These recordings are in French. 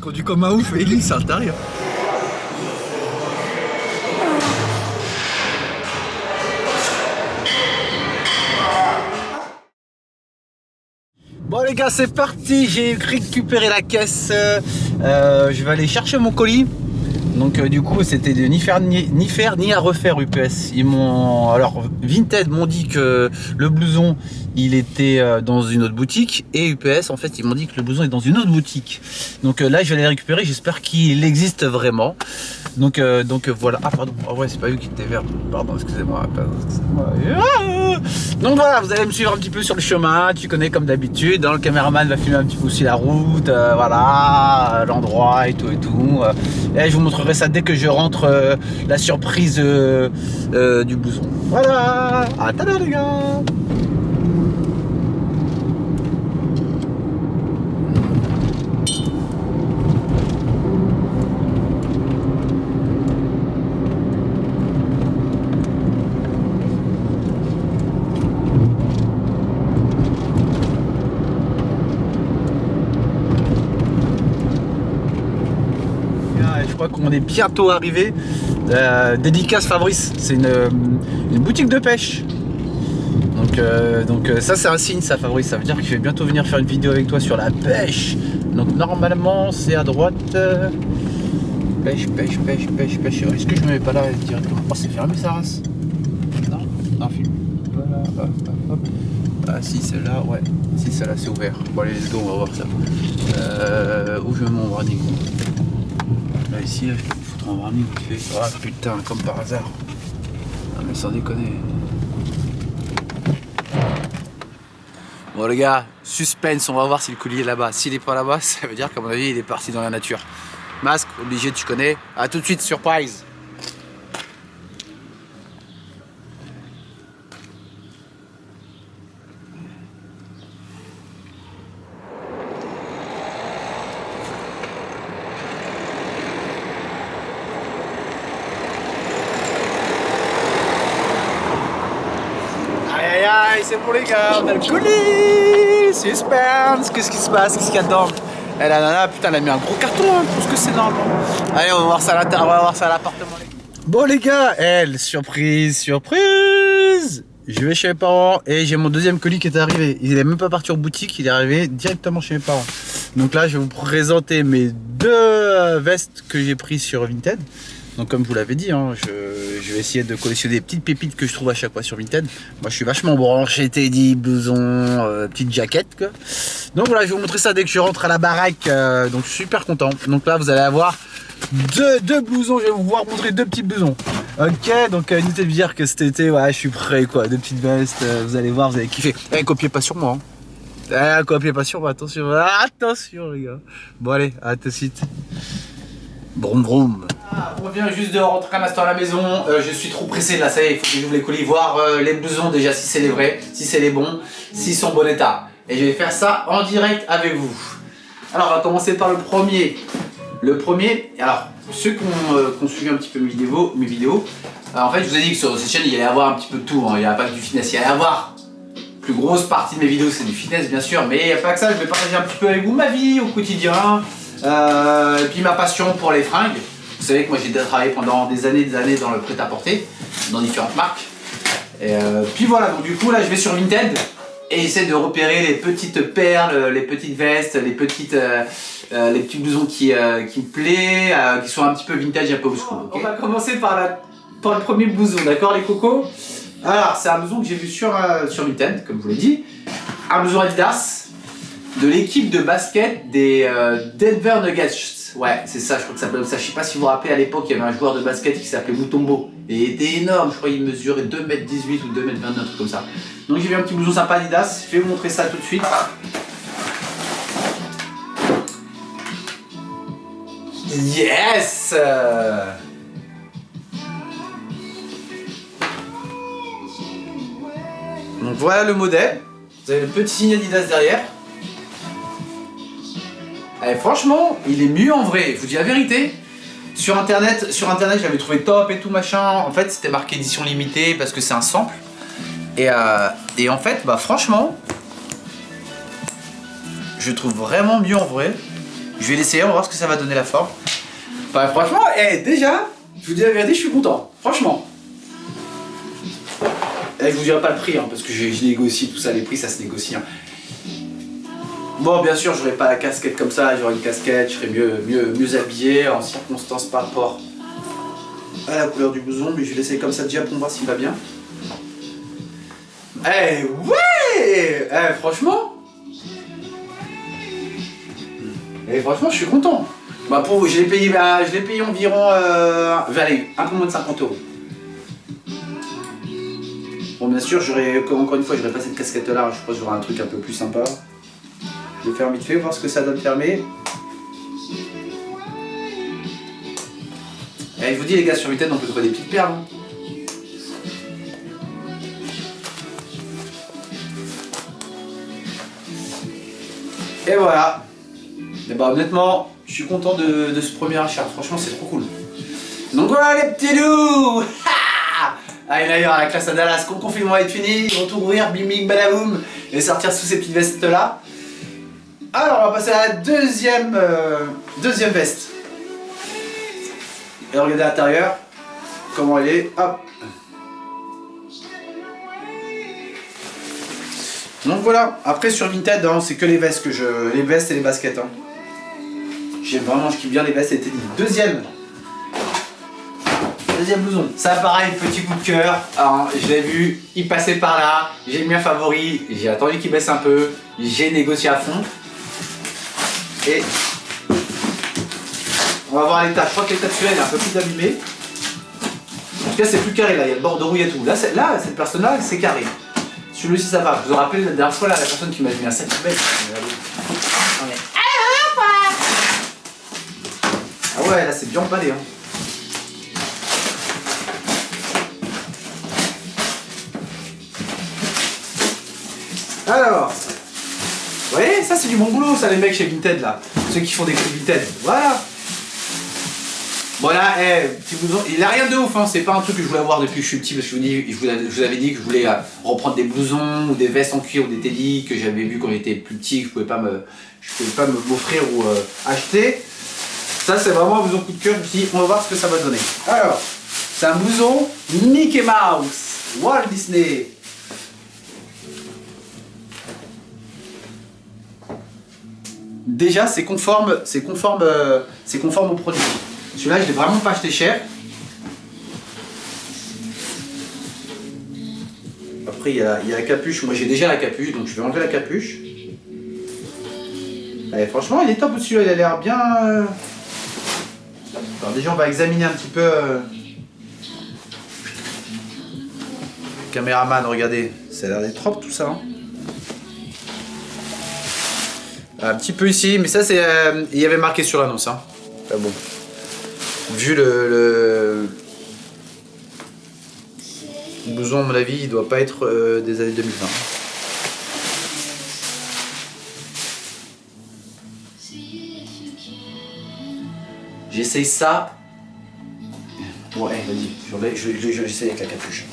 conduit comme un ouf et lui c'est à l'intérieur. Bon les gars, c'est parti, j'ai récupéré la caisse, je vais aller chercher mon colis. Donc du coup c'était de ni faire ni à refaire UPS. Ils m'ont, alors Vinted m'ont dit que le blouson il était dans une autre boutique, et UPS en fait ils m'ont dit que le blouson est dans une autre boutique. Donc là je vais aller le récupérer, j'espère qu'il existe vraiment. Donc voilà. Ah pardon, oh ouais c'est pas eux qui étaient verts, pardon, excusez-moi. Donc voilà, vous allez me suivre un petit peu sur le chemin, tu connais comme d'habitude, le caméraman va filmer un petit peu aussi la route, voilà, l'endroit et tout et tout. Et je vous montrerai ça dès que je rentre, la surprise du blouson. Voilà, à tout à l'heure les gars. Je crois qu'on est bientôt arrivé. Dédicace Fabrice, c'est une boutique de pêche. Donc ça c'est un signe ça Fabrice, ça veut dire que je vais bientôt venir faire une vidéo avec toi sur la pêche. Donc normalement c'est à droite. Pêche. Est-ce que je me mets pas là directement? Oh c'est fermé ça race. Non film. Voilà, hop. Ah si celle-là, ouais. Si celle-là c'est ouvert. Bon allez let's go, on va voir ça. Où je mets mon warning? Là ici, là, je peux foutre un warning vite fait. Ah putain, comme par hasard. Non mais sans déconner. Bon les gars, suspense, on va voir si le colis est là-bas. S'il est pas là-bas, ça veut dire qu'à mon avis il est parti dans la nature. Masque, obligé, tu connais. A tout de suite, surprise. Aïe, c'est pour les gars, on a le colis. Suspense, qu'est-ce qui se passe, qu'est-ce qu'il y a dedans? Eh la nana, putain, elle a mis un gros carton, hein, pour ce que c'est normalement. Allez, on va voir ça à l'appartement. Bon les gars, surprise. Je vais chez mes parents et j'ai mon deuxième colis qui est arrivé. Il est même pas parti en boutique, il est arrivé directement chez mes parents. Donc là, je vais vous présenter mes deux vestes que j'ai prises sur Vinted. Donc comme vous l'avez dit, hein, je vais essayer de collectionner des petites pépites que je trouve à chaque fois sur Vinted. Moi je suis vachement branché, Teddy, blouson, petite jaquette quoi. Donc voilà, je vais vous montrer ça dès que je rentre à la baraque, donc je suis super content. Donc là vous allez avoir deux blousons, je vais vous voir montrer deux petits blousons. Ok, donc inutile de dire que cet été, ouais, je suis prêt quoi, deux petites vestes, vous allez voir, vous allez kiffer. Copiez pas sur moi, hein. Copiez pas sur moi, attention les gars. Bon allez, à tout de suite. Vroom vroom. On revient juste de rentrer un instant à la maison, je suis trop pressé là, ça y est, il faut que j'ouvre les colis, voir les blousons déjà si c'est les vrais, si c'est les bons, s'ils sont en bon état. Et je vais faire ça en direct avec vous. Alors on va commencer par le premier. Le premier, alors ceux qui ont suivi un petit peu mes vidéos, en fait je vous ai dit que sur cette chaîne il y allait avoir un petit peu de tout, hein. Il n'y a pas que du fitness, il y allait avoir plus grosse partie de mes vidéos c'est du fitness bien sûr, mais il n'y a pas que ça, je vais partager un petit peu avec vous ma vie au quotidien, et puis ma passion pour les fringues. Vous savez que moi j'ai travaillé pendant des années dans le prêt-à-porter, dans différentes marques. Et puis voilà, donc du coup là je vais sur Vinted et j'essaie de repérer les petites perles, les petites vestes, les petits blousons qui me plaisent, qui sont un petit peu vintage, un peu obscurs. Okay. On va commencer par le premier blouson, d'accord les cocos? Alors c'est un blouson que j'ai vu sur Vinted, comme je vous l'ai dit. Un blouson Adidas de l'équipe de basket des Denver Nuggets. Ouais, c'est ça, je crois que ça s'appelle ça. Je sais pas si vous vous rappelez, à l'époque, il y avait un joueur de basket qui s'appelait Mutombo. Et il était énorme, je crois qu'il mesurait 2m18 ou 2m29, un truc comme ça. Donc j'ai vu un petit blouson sympa Adidas, je vais vous montrer ça tout de suite. Yes! Donc voilà le modèle. Vous avez le petit signe Adidas derrière. Et franchement, il est mieux en vrai, je vous dis la vérité. Sur internet, je l'avais trouvé top et tout machin. En fait, c'était marqué édition limitée parce que c'est un sample. Et en fait, bah franchement, je trouve vraiment mieux en vrai. Je vais l'essayer, on va voir ce que ça va donner la forme. Enfin, franchement, déjà, je vous dis la vérité, je suis content. Franchement. Je vous dirai pas le prix, hein, parce que je négocie tout ça, les prix ça se négocie. Hein. Bon, bien sûr, j'aurais pas la casquette comme ça, j'aurais une casquette, je serais mieux habillé en circonstance par rapport à la couleur du blouson, mais je vais l'essayer comme ça déjà pour voir s'il va bien. Ouais, franchement. Franchement, je suis content. Bah pour vous, je l'ai payé environ allez, un peu moins de 50 €. Bon, bien sûr, encore une fois, j'aurais pas cette casquette là, je pense que j'aurai un truc un peu plus sympa. Je vais faire vite fait, voir ce que ça donne fermer. Je vous dis les gars, sur Vinted on peut trouver des petites perles. Hein. Et voilà. Et bah honnêtement, je suis content de ce premier achat, franchement c'est trop cool. Donc voilà les petits loups. Allez d'ailleurs, la classe à Dallas, quand le confinement est fini, ils vont tout ouvrir, bim bim badaboum, et sortir sous ces petites vestes là. Alors on va passer à la deuxième veste. Et regardez à l'intérieur, comment elle est, hop. Donc voilà, après sur Vinted, hein, c'est que les vestes les vestes et les baskets. Hein. J'aime vraiment, je kiffe bien les vestes et les tennis. Deuxième blouson. Ça pareil, petit coup de cœur. Hein, je l'ai vu, il passait par là, j'ai mis un favori, j'ai attendu qu'il baisse un peu, j'ai négocié à fond. Et on va voir l'état. Je crois que l'état de celui-là est un peu plus abîmé. En tout cas, c'est plus carré là, il y a le bord de rouille et tout. Là, cette personne-là, c'est carré. Celui-ci, ça va. Je vous rappelle la dernière fois, là, la personne qui m'a mis un sac de bête. Ah ouais, là, c'est bien emballé. Hein. Alors, vous voyez, ça c'est du bon boulot, ça les mecs chez Vinted là, ceux qui font des coups Vinted, voilà. Voilà, petit blouson, il a rien de ouf, hein. C'est pas un truc que je voulais avoir depuis que je suis petit, parce que je vous avais dit que je voulais reprendre des blousons ou des vestes en cuir ou des teddy que j'avais vu quand j'étais plus petit, que je pouvais pas m'offrir ou acheter. Ça c'est vraiment un blouson coup de cœur, je me suis dit, on va voir ce que ça va donner. Alors, c'est un blouson Mickey Mouse, Walt Disney. Déjà, c'est conforme au produit. Celui-là, je l'ai vraiment pas acheté cher. Après, il y a la capuche. Moi, j'ai déjà la capuche, donc je vais enlever la capuche. Allez, franchement, il est top celui-là. Il a l'air bien. Alors, déjà, on va examiner un petit peu. Caméraman, regardez. Ça a l'air d'être propre tout ça. Hein. Un petit peu ici, mais ça c'est. Il y avait marqué sur l'annonce. Hein. Ah bon. Vu le blouson, à mon avis, il doit pas être des années 2020. J'essaye ça. Ouais, vas-y, j'essaye avec la capuche.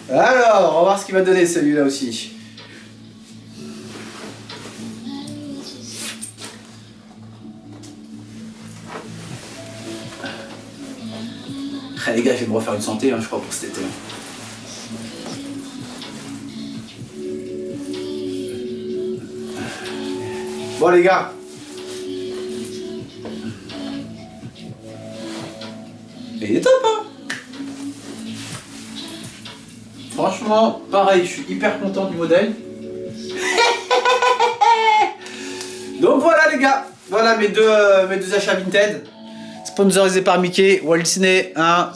Alors, on va voir ce qu'il va donner celui-là aussi. Ah, les gars, je vais me refaire une santé, hein, je crois, pour cet été. Bon, les gars. Il est top, hein. Franchement, pareil, je suis hyper content du modèle. Donc voilà, les gars. Voilà mes deux achats Vinted. Sponsorisé par Mickey, Walt Disney, hein,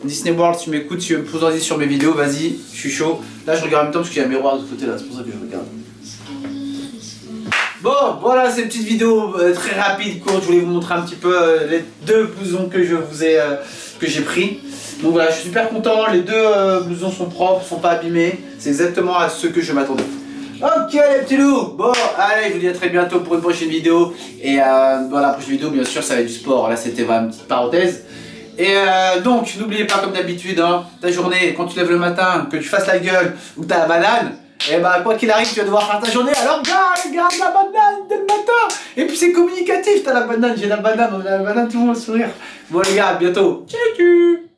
Disney World, si tu m'écoutes, si tu veux me sponsoriser sur mes vidéos, vas-y, je suis chaud. Là je regarde en même temps parce qu'il y a un miroir de ce côté là, c'est pour ça que je regarde. Bon, voilà cette petite vidéo très rapide, courte, je voulais vous montrer un petit peu les deux blousons que j'ai pris. Donc voilà, je suis super content, les deux blousons sont propres, sont pas abîmés, c'est exactement à ce que je m'attendais. Ok les petits loups, bon allez je vous dis à très bientôt pour une prochaine vidéo. Et dans la prochaine vidéo bien sûr ça va être du sport, là c'était vraiment une petite parenthèse. Et donc n'oubliez pas comme d'habitude hein, ta journée, quand tu lèves le matin, que tu fasses la gueule ou que t'as la banane, et bah quoi qu'il arrive tu vas devoir faire ta journée, alors garde la banane dès le matin. Et puis c'est communicatif, t'as la banane, j'ai la banane, on a la banane, tout le monde sourire. Bon les gars, à bientôt. Tchau, tchau.